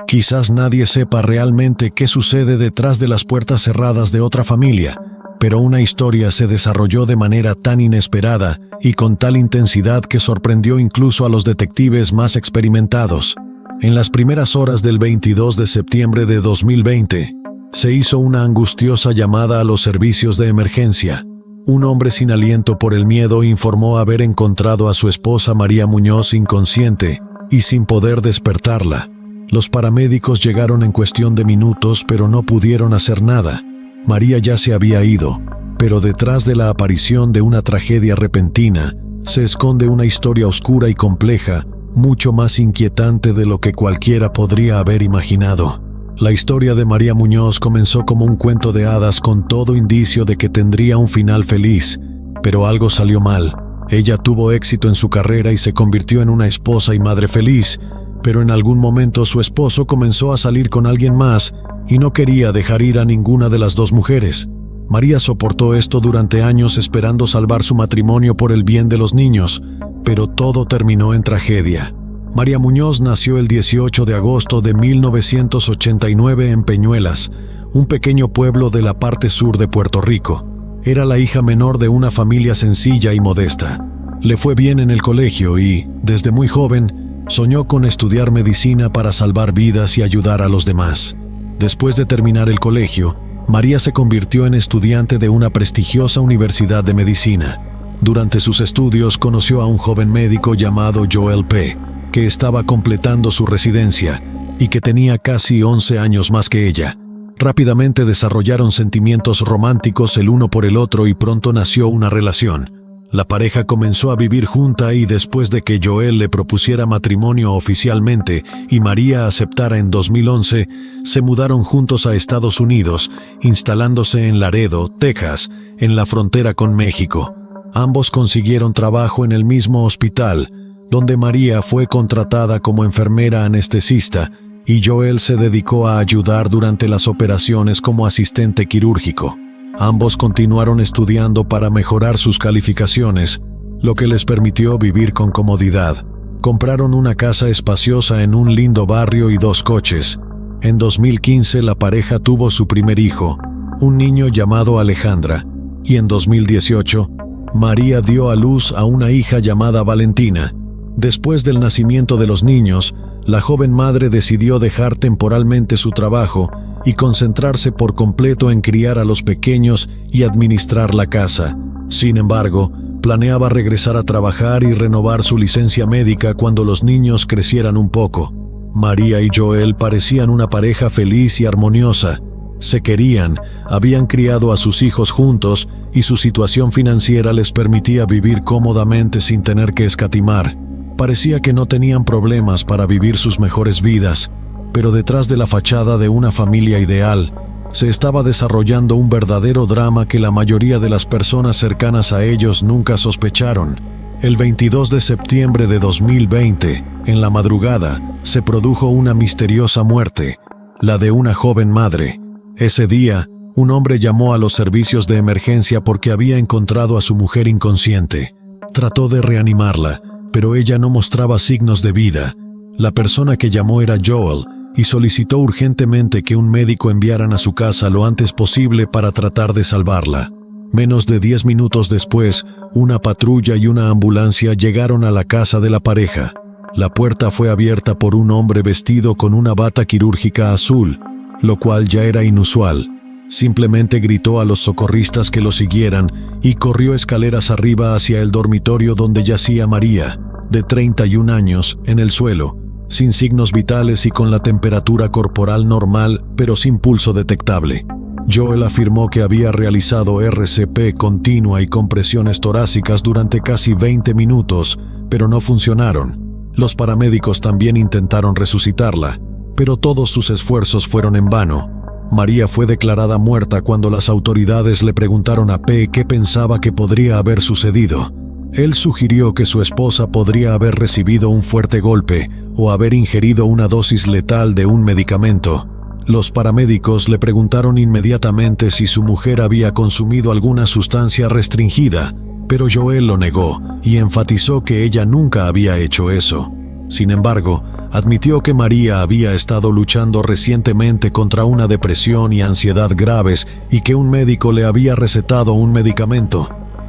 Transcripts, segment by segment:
Quizás nadie sepa realmente qué sucede detrás de las puertas cerradas de otra familia, pero una historia se desarrolló de manera tan inesperada y con tal intensidad que sorprendió incluso a los detectives más experimentados. En las primeras horas del 22 de septiembre de 2020, se hizo una angustiosa llamada a los servicios de emergencia. Un hombre sin aliento por el miedo informó haber encontrado a su esposa María Muñoz inconsciente y sin poder despertarla. Los paramédicos llegaron en cuestión de minutos, pero no pudieron hacer nada. María ya se había ido, pero detrás de la aparición de una tragedia repentina, se esconde una historia oscura y compleja, mucho más inquietante de lo que cualquiera podría haber imaginado. La historia de María Muñoz comenzó como un cuento de hadas con todo indicio de que tendría un final feliz, pero algo salió mal. Ella tuvo éxito en su carrera y se convirtió en una esposa y madre feliz, pero en algún momento su esposo comenzó a salir con alguien más y no quería dejar ir a ninguna de las dos mujeres. María soportó esto durante años esperando salvar su matrimonio por el bien de los niños, pero todo terminó en tragedia. María Muñoz nació el 18 de agosto de 1989 en Peñuelas, un pequeño pueblo de la parte sur de Puerto Rico. Era la hija menor de una familia sencilla y modesta. Le fue bien en el colegio y, desde muy joven, soñó con estudiar medicina para salvar vidas y ayudar a los demás. Después de terminar el colegio, María se convirtió en estudiante de una prestigiosa universidad de medicina. Durante sus estudios conoció a un joven médico llamado Joel P., que estaba completando su residencia y que tenía casi 11 años más que ella. Rápidamente desarrollaron sentimientos románticos el uno por el otro y pronto nació una relación. La pareja comenzó a vivir junta y después de que Joel le propusiera matrimonio oficialmente y María aceptara en 2011, se mudaron juntos a Estados Unidos, instalándose en Laredo, Texas, en la frontera con México. Ambos consiguieron trabajo en el mismo hospital, donde María fue contratada como enfermera anestesista y Joel se dedicó a ayudar durante las operaciones como asistente quirúrgico. Ambos continuaron estudiando para mejorar sus calificaciones, lo que les permitió vivir con comodidad. Compraron una casa espaciosa en un lindo barrio y 2 coches. En 2015 la pareja tuvo su primer hijo, un niño llamado Alejandra, y en 2018, María dio a luz a una hija llamada Valentina. Después del nacimiento de los niños, la joven madre decidió dejar temporalmente su trabajo y concentrarse por completo en criar a los pequeños y administrar la casa. Sin embargo, planeaba regresar a trabajar y renovar su licencia médica cuando los niños crecieran un poco. María y Joel parecían una pareja feliz y armoniosa. Se querían, habían criado a sus hijos juntos y su situación financiera les permitía vivir cómodamente sin tener que escatimar. Parecía que no tenían problemas para vivir sus mejores vidas, pero detrás de la fachada de una familia ideal, se estaba desarrollando un verdadero drama que la mayoría de las personas cercanas a ellos nunca sospecharon. El 22 de septiembre de 2020, en la madrugada, se produjo una misteriosa muerte, la de una joven madre. Ese día, un hombre llamó a los servicios de emergencia porque había encontrado a su mujer inconsciente. Trató de reanimarla, pero ella no mostraba signos de vida. La persona que llamó era Joel y solicitó urgentemente que un médico enviaran a su casa lo antes posible para tratar de salvarla. Menos de 10 minutos después, una patrulla y una ambulancia llegaron a la casa de la pareja. La puerta fue abierta por un hombre vestido con una bata quirúrgica azul, lo cual ya era inusual. Simplemente gritó a los socorristas que lo siguieran y corrió escaleras arriba hacia el dormitorio donde yacía María, de 31 años, en el suelo, sin signos vitales y con la temperatura corporal normal, pero sin pulso detectable. Joel afirmó que había realizado RCP continua y compresiones torácicas durante casi 20 minutos, pero no funcionaron. Los paramédicos también intentaron resucitarla, pero todos sus esfuerzos fueron en vano. María fue declarada muerta cuando las autoridades le preguntaron a P. qué pensaba que podría haber sucedido. Él sugirió que su esposa podría haber recibido un fuerte golpe o haber ingerido una dosis letal de un medicamento. Los paramédicos le preguntaron inmediatamente si su mujer había consumido alguna sustancia restringida, pero Joel lo negó y enfatizó que ella nunca había hecho eso. Sin embargo, Admitió que María había estado luchando recientemente contra una depresión y ansiedad graves y que un médico le había recetado un medicamento.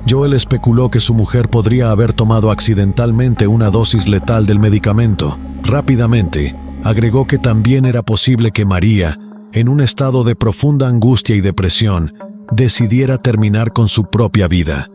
Joel especuló que su mujer podría haber tomado accidentalmente una dosis letal del medicamento. Rápidamente, agregó que también era posible que María, en un estado de profunda angustia y depresión, decidiera terminar con su propia vida.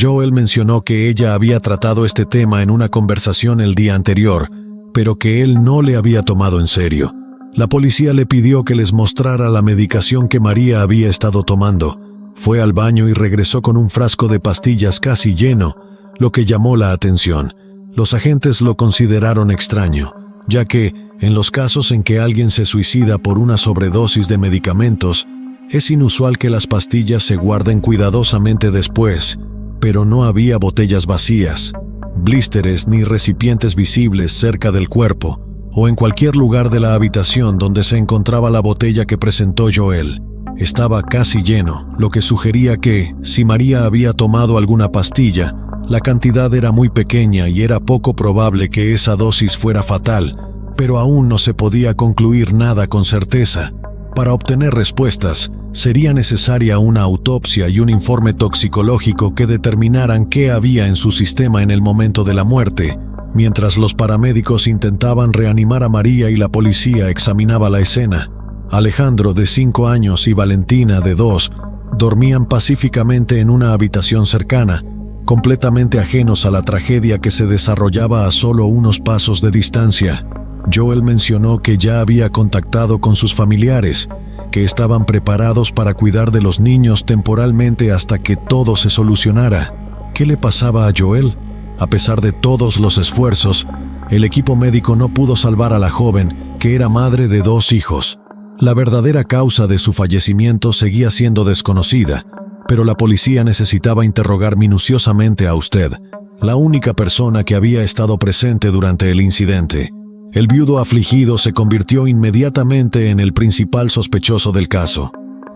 Joel mencionó que ella había tratado este tema en una conversación el día anterior, pero que él no le había tomado en serio. La policía le pidió que les mostrara la medicación que María había estado tomando. Fue al baño y regresó con un frasco de pastillas casi lleno, lo que llamó la atención. Los agentes lo consideraron extraño, ya que, en los casos en que alguien se suicida por una sobredosis de medicamentos, es inusual que las pastillas se guarden cuidadosamente después, pero no había botellas vacías, blísteres ni recipientes visibles cerca del cuerpo, o en cualquier lugar de la habitación donde se encontraba la botella que presentó Joel. Estaba casi lleno, lo que sugería que, si María había tomado alguna pastilla, la cantidad era muy pequeña y era poco probable que esa dosis fuera fatal, pero aún no se podía concluir nada con certeza. Para obtener respuestas, sería necesaria una autopsia y un informe toxicológico que determinaran qué había en su sistema en el momento de la muerte, mientras los paramédicos intentaban reanimar a María y la policía examinaba la escena. Alejandro, de 5 años, y Valentina, de 2, dormían pacíficamente en una habitación cercana, completamente ajenos a la tragedia que se desarrollaba a solo unos pasos de distancia. Joel mencionó que ya había contactado con sus familiares, que estaban preparados para cuidar de los niños temporalmente hasta que todo se solucionara. ¿Qué le pasaba a Joel? A pesar de todos los esfuerzos, el equipo médico no pudo salvar a la joven, que era madre de 2 hijos. La verdadera causa de su fallecimiento seguía siendo desconocida, pero la policía necesitaba interrogar minuciosamente a usted, la única persona que había estado presente durante el incidente. El viudo afligido se convirtió inmediatamente en el principal sospechoso del caso.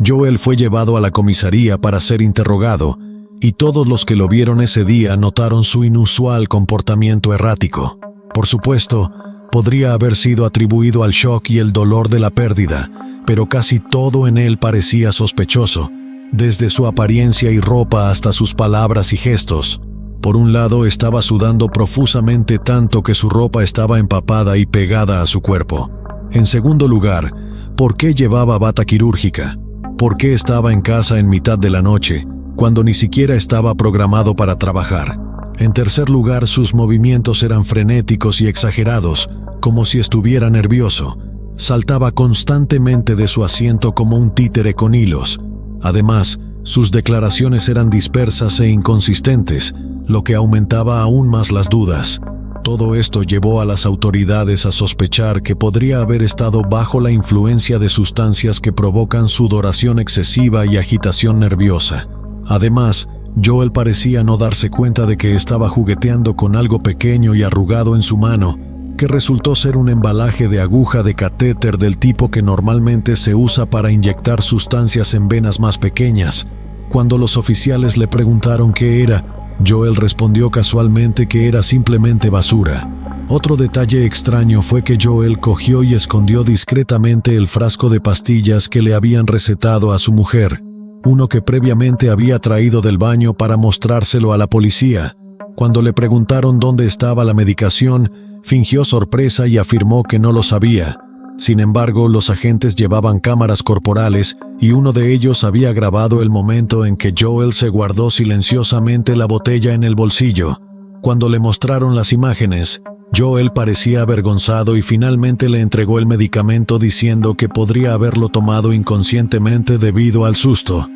Joel fue llevado a la comisaría para ser interrogado, y todos los que lo vieron ese día notaron su inusual comportamiento errático. Por supuesto, podría haber sido atribuido al shock y el dolor de la pérdida, pero casi todo en él parecía sospechoso, desde su apariencia y ropa hasta sus palabras y gestos. Por un lado, estaba sudando profusamente tanto que su ropa estaba empapada y pegada a su cuerpo. En segundo lugar, ¿por qué llevaba bata quirúrgica? ¿Por qué estaba en casa en mitad de la noche, cuando ni siquiera estaba programado para trabajar? En tercer lugar, sus movimientos eran frenéticos y exagerados, como si estuviera nervioso. Saltaba constantemente de su asiento como un títere con hilos. Además, sus declaraciones eran dispersas e inconsistentes, lo que aumentaba aún más las dudas. Todo esto llevó a las autoridades a sospechar que podría haber estado bajo la influencia de sustancias que provocan sudoración excesiva y agitación nerviosa. Además, Joel parecía no darse cuenta de que estaba jugueteando con algo pequeño y arrugado en su mano, que resultó ser un embalaje de aguja de catéter del tipo que normalmente se usa para inyectar sustancias en venas más pequeñas. Cuando los oficiales le preguntaron qué era, Joel respondió casualmente que era simplemente basura. Otro detalle extraño fue que Joel cogió y escondió discretamente el frasco de pastillas que le habían recetado a su mujer, uno que previamente había traído del baño para mostrárselo a la policía. Cuando le preguntaron dónde estaba la medicación, fingió sorpresa y afirmó que no lo sabía. Sin embargo, los agentes llevaban cámaras corporales y uno de ellos había grabado el momento en que Joel se guardó silenciosamente la botella en el bolsillo. Cuando le mostraron las imágenes, Joel parecía avergonzado y finalmente le entregó el medicamento diciendo que podría haberlo tomado inconscientemente debido al susto.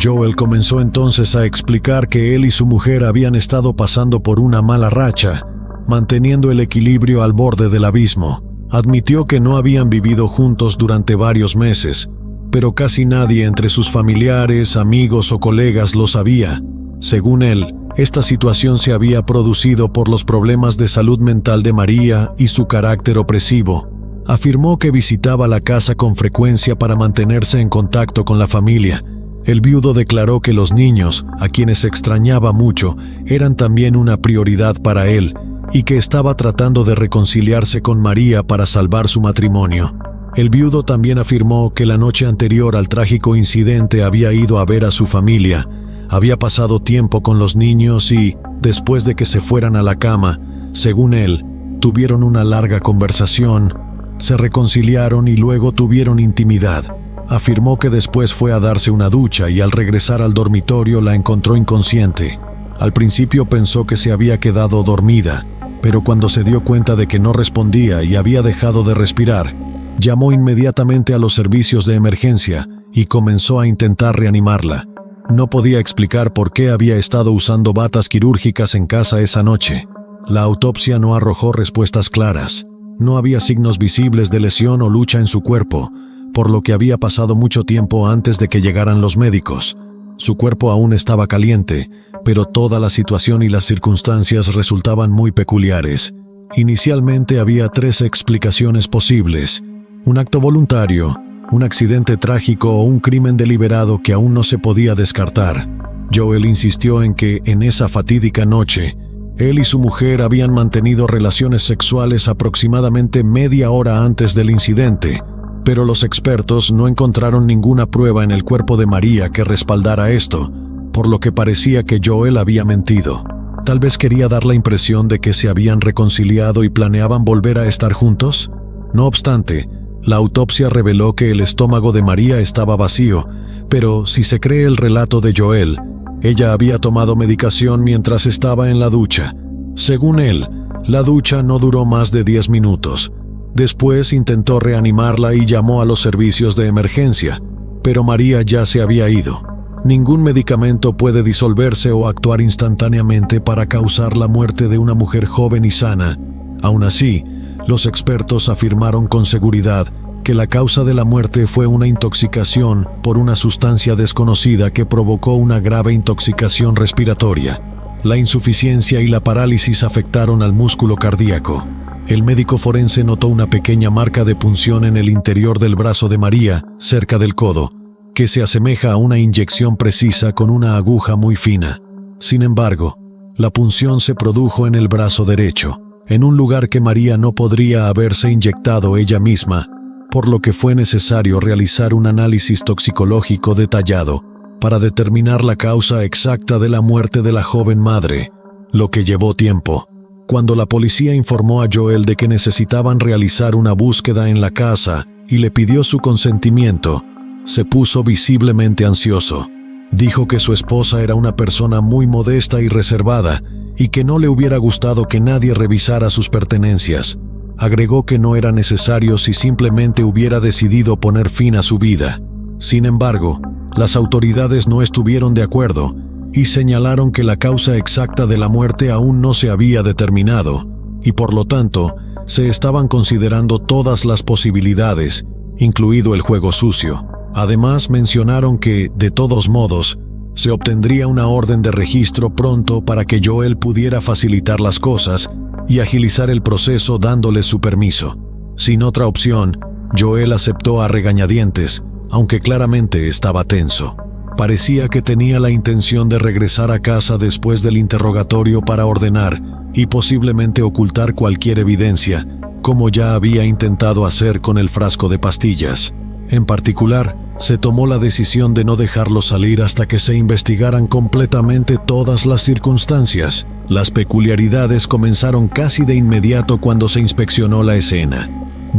Joel comenzó entonces a explicar que él y su mujer habían estado pasando por una mala racha, manteniendo el equilibrio al borde del abismo. Admitió que no habían vivido juntos durante varios meses, pero casi nadie entre sus familiares, amigos o colegas lo sabía. Según él, esta situación se había producido por los problemas de salud mental de María y su carácter opresivo. Afirmó que visitaba la casa con frecuencia para mantenerse en contacto con la familia. El viudo declaró que los niños, a quienes extrañaba mucho, eran también una prioridad para él, y que estaba tratando de reconciliarse con María para salvar su matrimonio. El viudo también afirmó que la noche anterior al trágico incidente había ido a ver a su familia, había pasado tiempo con los niños y, después de que se fueran a la cama, según él, tuvieron una larga conversación, se reconciliaron y luego tuvieron intimidad. Afirmó que después fue a darse una ducha y al regresar al dormitorio la encontró inconsciente. Al principio pensó que se había quedado dormida, pero cuando se dio cuenta de que no respondía y había dejado de respirar, llamó inmediatamente a los servicios de emergencia y comenzó a intentar reanimarla. No podía explicar por qué había estado usando batas quirúrgicas en casa esa noche. La autopsia no arrojó respuestas claras. No había signos visibles de lesión o lucha en su cuerpo, por lo que había pasado mucho tiempo antes de que llegaran los médicos. Su cuerpo aún estaba caliente, pero toda la situación y las circunstancias resultaban muy peculiares. Inicialmente había 3 explicaciones posibles: un acto voluntario, un accidente trágico o un crimen deliberado que aún no se podía descartar. Joel insistió en que, en esa fatídica noche, él y su mujer habían mantenido relaciones sexuales aproximadamente media hora antes del incidente, pero los expertos no encontraron ninguna prueba en el cuerpo de María que respaldara esto, por lo que parecía que Joel había mentido. Tal vez quería dar la impresión de que se habían reconciliado y planeaban volver a estar juntos. No obstante, la autopsia reveló que el estómago de María estaba vacío, pero si se cree el relato de Joel, ella había tomado medicación mientras estaba en la ducha. Según él, la ducha no duró más de 10 minutos. Después intentó reanimarla y llamó a los servicios de emergencia, pero María ya se había ido. Ningún medicamento puede disolverse o actuar instantáneamente para causar la muerte de una mujer joven y sana. Aún así, los expertos afirmaron con seguridad que la causa de la muerte fue una intoxicación por una sustancia desconocida que provocó una grave intoxicación respiratoria. La insuficiencia y la parálisis afectaron al músculo cardíaco. El médico forense notó una pequeña marca de punción en el interior del brazo de María, cerca del codo, que se asemeja a una inyección precisa con una aguja muy fina. Sin embargo, la punción se produjo en el brazo derecho, en un lugar que María no podría haberse inyectado ella misma, por lo que fue necesario realizar un análisis toxicológico detallado para determinar la causa exacta de la muerte de la joven madre, lo que llevó tiempo. Cuando la policía informó a Joel de que necesitaban realizar una búsqueda en la casa y le pidió su consentimiento, se puso visiblemente ansioso. Dijo que su esposa era una persona muy modesta y reservada y que no le hubiera gustado que nadie revisara sus pertenencias. Agregó que no era necesario si simplemente hubiera decidido poner fin a su vida. Sin embargo, las autoridades no estuvieron de acuerdo y señalaron que la causa exacta de la muerte aún no se había determinado, y por lo tanto, se estaban considerando todas las posibilidades, incluido el juego sucio. Además, mencionaron que, de todos modos, se obtendría una orden de registro pronto para que Joel pudiera facilitar las cosas y agilizar el proceso dándole su permiso. Sin otra opción, Joel aceptó a regañadientes, aunque claramente estaba tenso. Parecía que tenía la intención de regresar a casa después del interrogatorio para ordenar y posiblemente ocultar cualquier evidencia, como ya había intentado hacer con el frasco de pastillas. En particular, se tomó la decisión de no dejarlo salir hasta que se investigaran completamente todas las circunstancias. Las peculiaridades comenzaron casi de inmediato cuando se inspeccionó la escena.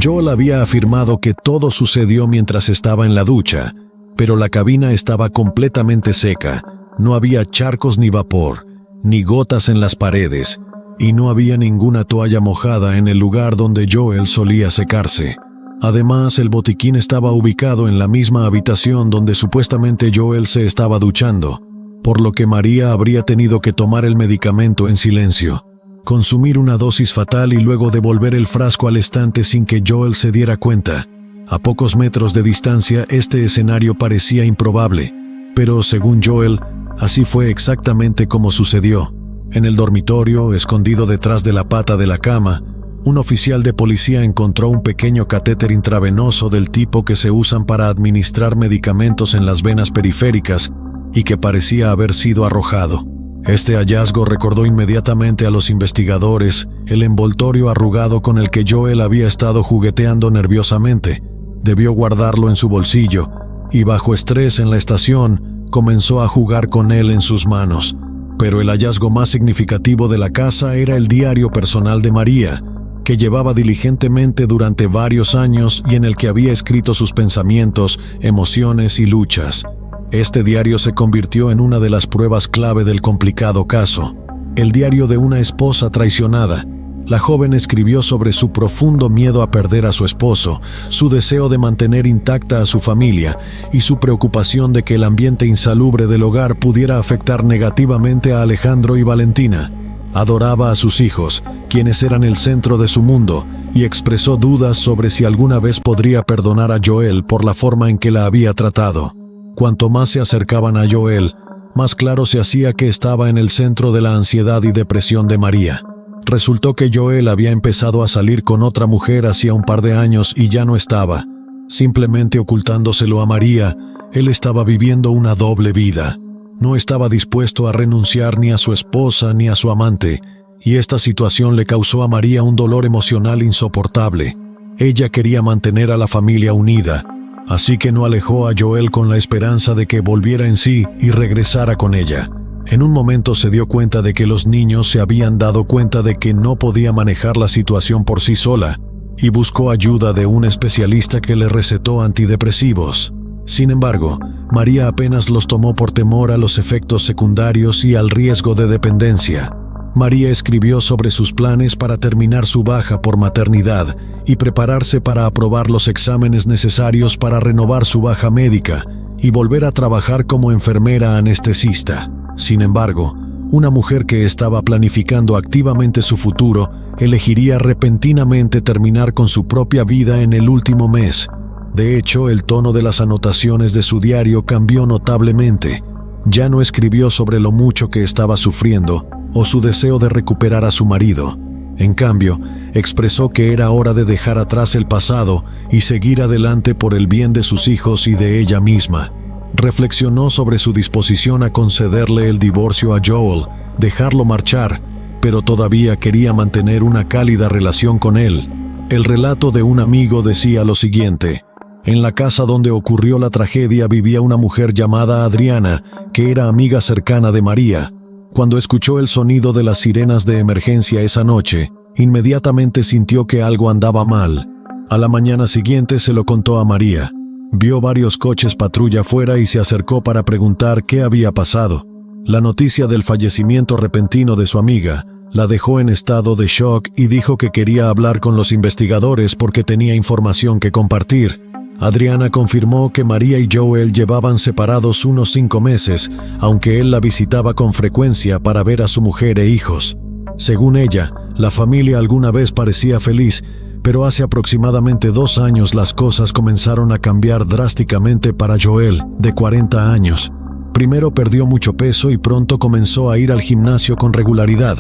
Joel había afirmado que todo sucedió mientras estaba en la ducha, pero la cabina estaba completamente seca, no había charcos ni vapor, ni gotas en las paredes, y no había ninguna toalla mojada en el lugar donde Joel solía secarse. Además, el botiquín estaba ubicado en la misma habitación donde supuestamente Joel se estaba duchando, por lo que María habría tenido que tomar el medicamento en silencio, consumir una dosis fatal y luego devolver el frasco al estante sin que Joel se diera cuenta. A pocos metros de distancia, este escenario parecía improbable, pero según Joel, así fue exactamente como sucedió. En el dormitorio, escondido detrás de la pata de la cama, un oficial de policía encontró un pequeño catéter intravenoso del tipo que se usan para administrar medicamentos en las venas periféricas y que parecía haber sido arrojado. Este hallazgo recordó inmediatamente a los investigadores el envoltorio arrugado con el que Joel había estado jugueteando nerviosamente. Debió guardarlo en su bolsillo y bajo estrés en la estación comenzó a jugar con él en sus manos. Pero el hallazgo más significativo de la casa era el diario personal de María, que llevaba diligentemente durante varios años y en el que había escrito sus pensamientos, emociones y luchas. Este diario se convirtió en una de las pruebas clave del complicado caso. El diario de una esposa traicionada. La joven escribió sobre su profundo miedo a perder a su esposo, su deseo de mantener intacta a su familia y su preocupación de que el ambiente insalubre del hogar pudiera afectar negativamente a Alejandro y Valentina. Adoraba a sus hijos, quienes eran el centro de su mundo, y expresó dudas sobre si alguna vez podría perdonar a Joel por la forma en que la había tratado. Cuanto más se acercaban a Joel, más claro se hacía que estaba en el centro de la ansiedad y depresión de María. Resultó que Joel había empezado a salir con otra mujer hacía un par de años y ya no estaba. Simplemente ocultándoselo a María, él estaba viviendo una doble vida. No estaba dispuesto a renunciar ni a su esposa ni a su amante, y esta situación le causó a María un dolor emocional insoportable. Ella quería mantener a la familia unida, así que no alejó a Joel con la esperanza de que volviera en sí y regresara con ella. En un momento se dio cuenta de que los niños se habían dado cuenta de que no podía manejar la situación por sí sola, y buscó ayuda de un especialista que le recetó antidepresivos. Sin embargo, María apenas los tomó por temor a los efectos secundarios y al riesgo de dependencia. María escribió sobre sus planes para terminar su baja por maternidad y prepararse para aprobar los exámenes necesarios para renovar su baja médica y volver a trabajar como enfermera anestesista. Sin embargo, una mujer que estaba planificando activamente su futuro elegiría repentinamente terminar con su propia vida en el último mes. De hecho, el tono de las anotaciones de su diario cambió notablemente. Ya no escribió sobre lo mucho que estaba sufriendo o su deseo de recuperar a su marido. En cambio, expresó que era hora de dejar atrás el pasado y seguir adelante por el bien de sus hijos y de ella misma. Reflexionó sobre su disposición a concederle el divorcio a Joel, dejarlo marchar, pero todavía quería mantener una cálida relación con él. El relato de un amigo decía lo siguiente: en la casa donde ocurrió la tragedia vivía una mujer llamada Adriana, que era amiga cercana de María. Cuando escuchó el sonido de las sirenas de emergencia esa noche, inmediatamente sintió que algo andaba mal. A la mañana siguiente se lo contó a María. Vio varios coches patrulla afuera y se acercó para preguntar qué había pasado. La noticia del fallecimiento repentino de su amiga la dejó en estado de shock y dijo que quería hablar con los investigadores porque tenía información que compartir. Adriana confirmó que María y Joel llevaban separados unos 5 meses, aunque él la visitaba con frecuencia para ver a su mujer e hijos. Según ella, la familia alguna vez parecía feliz, pero hace aproximadamente 2 años las cosas comenzaron a cambiar drásticamente para Joel, de 40 años. Primero perdió mucho peso y pronto comenzó a ir al gimnasio con regularidad.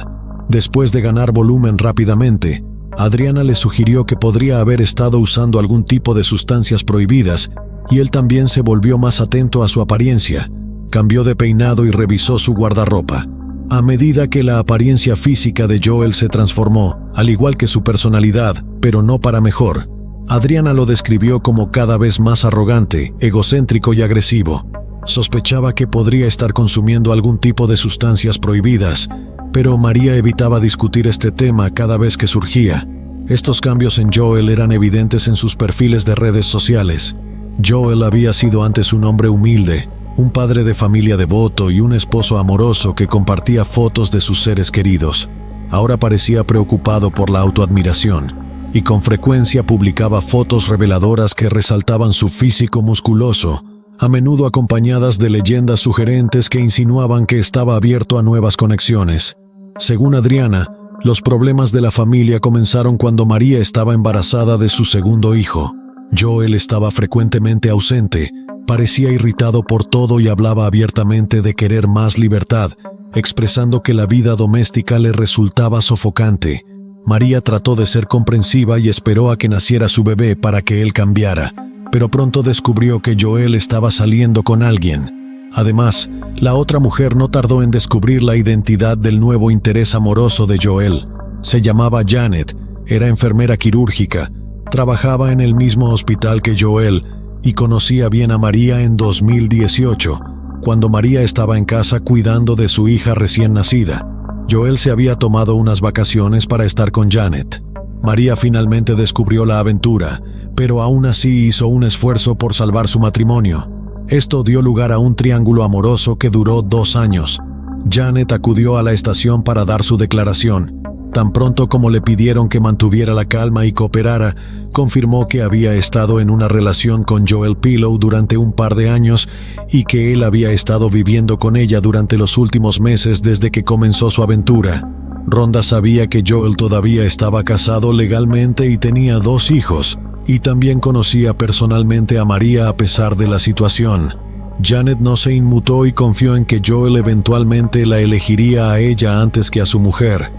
Después de ganar volumen rápidamente, Adriana le sugirió que podría haber estado usando algún tipo de sustancias prohibidas, y él también se volvió más atento a su apariencia. Cambió de peinado y revisó su guardarropa. A medida que la apariencia física de Joel se transformó, al igual que su personalidad, pero no para mejor, Adriana lo describió como cada vez más arrogante, egocéntrico y agresivo. Sospechaba que podría estar consumiendo algún tipo de sustancias prohibidas, pero María evitaba discutir este tema cada vez que surgía. Estos cambios en Joel eran evidentes en sus perfiles de redes sociales. Joel había sido antes un hombre humilde, un padre de familia devoto y un esposo amoroso que compartía fotos de sus seres queridos. Ahora parecía preocupado por la autoadmiración, y con frecuencia publicaba fotos reveladoras que resaltaban su físico musculoso, a menudo acompañadas de leyendas sugerentes que insinuaban que estaba abierto a nuevas conexiones. Según Adriana, los problemas de la familia comenzaron cuando María estaba embarazada de su segundo hijo. Joel estaba frecuentemente ausente, parecía irritado por todo y hablaba abiertamente de querer más libertad, expresando que la vida doméstica le resultaba sofocante. María trató de ser comprensiva y esperó a que naciera su bebé para que él cambiara, pero pronto descubrió que Joel estaba saliendo con alguien. Además, la otra mujer no tardó en descubrir la identidad del nuevo interés amoroso de Joel. Se llamaba Janet, era enfermera quirúrgica, trabajaba en el mismo hospital que Joel y conocía bien a María en 2018, cuando María estaba en casa cuidando de su hija recién nacida. Joel se había tomado unas vacaciones para estar con Janet. María finalmente descubrió la aventura, pero aún así hizo un esfuerzo por salvar su matrimonio. Esto dio lugar a un triángulo amoroso que duró 2 años. Janet acudió a la estación para dar su declaración. Tan pronto como le pidieron que mantuviera la calma y cooperara, confirmó que había estado en una relación con Joel Pillow durante un par de años y que él había estado viviendo con ella durante los últimos meses desde que comenzó su aventura. Rhonda sabía que Joel todavía estaba casado legalmente y tenía 2 hijos, y también conocía personalmente a María a pesar de la situación. Janet no se inmutó y confió en que Joel eventualmente la elegiría a ella antes que a su mujer.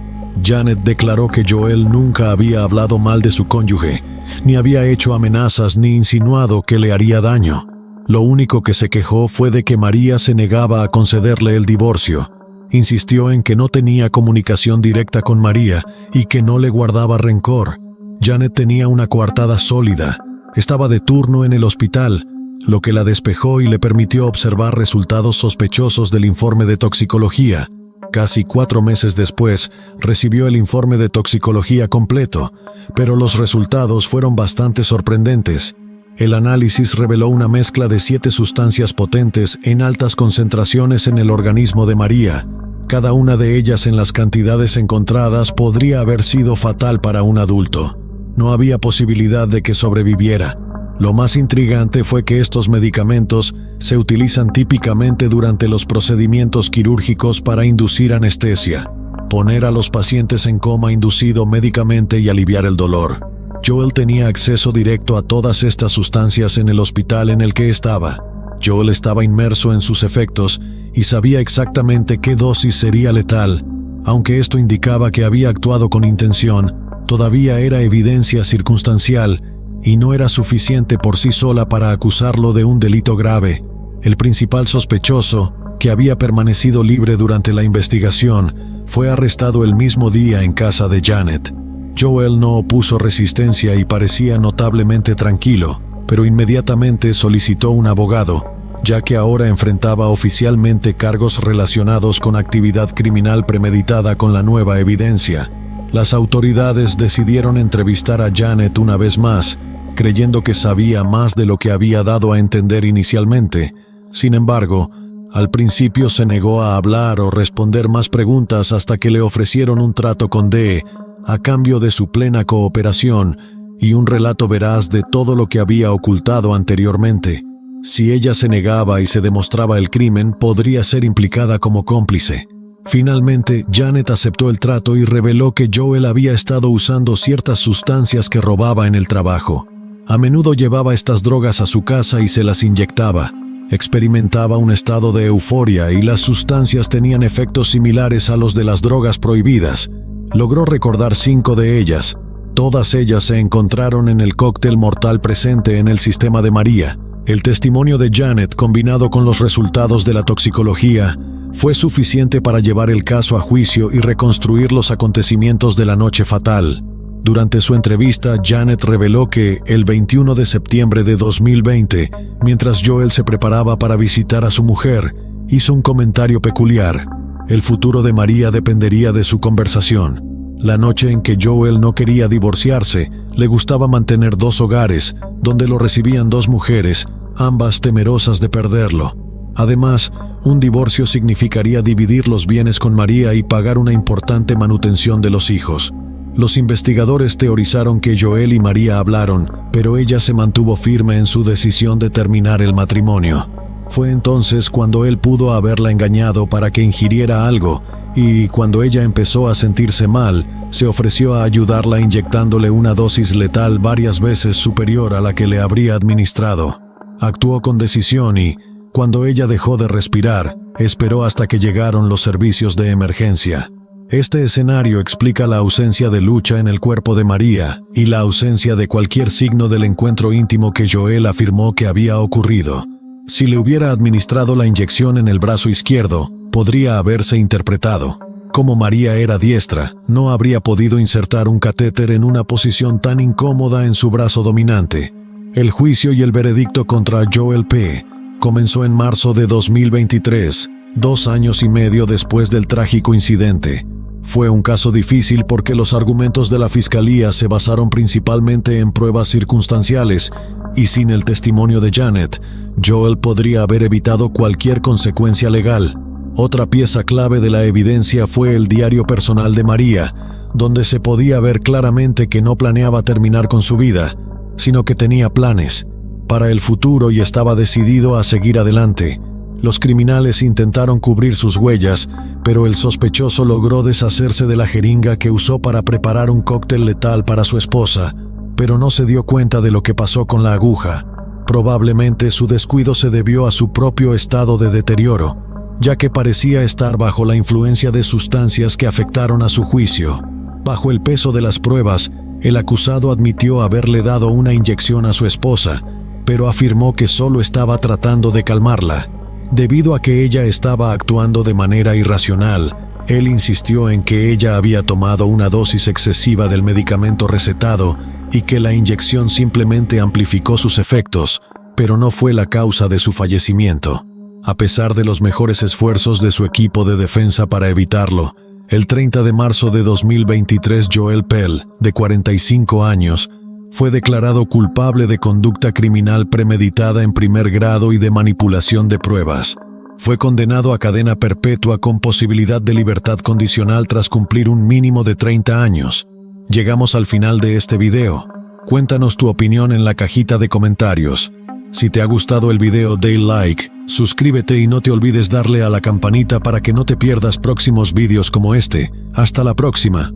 Janet declaró que Joel nunca había hablado mal de su cónyuge, ni había hecho amenazas ni insinuado que le haría daño. Lo único que se quejó fue de que María se negaba a concederle el divorcio. Insistió en que no tenía comunicación directa con María y que no le guardaba rencor. Janet tenía una coartada sólida, estaba de turno en el hospital, lo que la despejó y le permitió observar resultados sospechosos del informe de toxicología. Casi 4 meses después, recibió el informe de toxicología completo, pero los resultados fueron bastante sorprendentes. El análisis reveló una mezcla de 7 sustancias potentes en altas concentraciones en el organismo de María. Cada una de ellas en las cantidades encontradas podría haber sido fatal para un adulto. No había posibilidad de que sobreviviera. Lo más intrigante fue que estos medicamentos se utilizan típicamente durante los procedimientos quirúrgicos para inducir anestesia, poner a los pacientes en coma inducido médicamente y aliviar el dolor. Joel tenía acceso directo a todas estas sustancias en el hospital en el que estaba. Joel estaba inmerso en sus efectos y sabía exactamente qué dosis sería letal. Aunque esto indicaba que había actuado con intención, todavía era evidencia circunstancial y no era suficiente por sí sola para acusarlo de un delito grave. El principal sospechoso, que había permanecido libre durante la investigación, fue arrestado el mismo día en casa de Janet. Joel no opuso resistencia y parecía notablemente tranquilo, pero inmediatamente solicitó un abogado, ya que ahora enfrentaba oficialmente cargos relacionados con actividad criminal premeditada con la nueva evidencia. Las autoridades decidieron entrevistar a Janet una vez más, creyendo que sabía más de lo que había dado a entender inicialmente. Sin embargo, al principio se negó a hablar o responder más preguntas hasta que le ofrecieron un trato con Dee, a cambio de su plena cooperación y un relato veraz de todo lo que había ocultado anteriormente. Si ella se negaba y se demostraba el crimen, podría ser implicada como cómplice. Finalmente, Janet aceptó el trato y reveló que Joel había estado usando ciertas sustancias que robaba en el trabajo. A menudo llevaba estas drogas a su casa y se las inyectaba. Experimentaba un estado de euforia y las sustancias tenían efectos similares a los de las drogas prohibidas. Logró recordar 5 de ellas. Todas ellas se encontraron en el cóctel mortal presente en el sistema de María. El testimonio de Janet, combinado con los resultados de la toxicología, fue suficiente para llevar el caso a juicio y reconstruir los acontecimientos de la noche fatal. Durante su entrevista, Janet reveló que, el 21 de septiembre de 2020, mientras Joel se preparaba para visitar a su mujer, hizo un comentario peculiar. El futuro de María dependería de su conversación. La noche en que Joel no quería divorciarse, le gustaba mantener 2 hogares, donde lo recibían 2 mujeres, ambas temerosas de perderlo. Además, un divorcio significaría dividir los bienes con María y pagar una importante manutención de los hijos. Los investigadores teorizaron que Joel y María hablaron, pero ella se mantuvo firme en su decisión de terminar el matrimonio. Fue entonces cuando él pudo haberla engañado para que ingiriera algo, y cuando ella empezó a sentirse mal, se ofreció a ayudarla inyectándole una dosis letal varias veces superior a la que le habría administrado. Actuó con decisión y, cuando ella dejó de respirar, esperó hasta que llegaron los servicios de emergencia. Este escenario explica la ausencia de lucha en el cuerpo de María y la ausencia de cualquier signo del encuentro íntimo que Joel afirmó que había ocurrido. Si le hubiera administrado la inyección en el brazo izquierdo, podría haberse interpretado. Como María era diestra, no habría podido insertar un catéter en una posición tan incómoda en su brazo dominante. El juicio y el veredicto contra Joel P. comenzó en marzo de 2023, 2 años y medio después del trágico incidente. Fue un caso difícil porque los argumentos de la fiscalía se basaron principalmente en pruebas circunstanciales, y sin el testimonio de Janet, Joel podría haber evitado cualquier consecuencia legal. Otra pieza clave de la evidencia fue el diario personal de María, donde se podía ver claramente que no planeaba terminar con su vida, sino que tenía planes para el futuro y estaba decidido a seguir adelante. Los criminales intentaron cubrir sus huellas, pero el sospechoso logró deshacerse de la jeringa que usó para preparar un cóctel letal para su esposa, pero no se dio cuenta de lo que pasó con la aguja. Probablemente su descuido se debió a su propio estado de deterioro, ya que parecía estar bajo la influencia de sustancias que afectaron a su juicio. Bajo el peso de las pruebas, el acusado admitió haberle dado una inyección a su esposa, pero afirmó que solo estaba tratando de calmarla. Debido a que ella estaba actuando de manera irracional, él insistió en que ella había tomado una dosis excesiva del medicamento recetado y que la inyección simplemente amplificó sus efectos, pero no fue la causa de su fallecimiento. A pesar de los mejores esfuerzos de su equipo de defensa para evitarlo, el 30 de marzo de 2023 Joel Pell, de 45 años, fue declarado culpable de conducta criminal premeditada en primer grado y de manipulación de pruebas. Fue condenado a cadena perpetua con posibilidad de libertad condicional tras cumplir un mínimo de 30 años. Llegamos al final de este video. Cuéntanos tu opinión en la cajita de comentarios. Si te ha gustado el video, dale like, suscríbete y no te olvides darle a la campanita para que no te pierdas próximos vídeos como este. Hasta la próxima.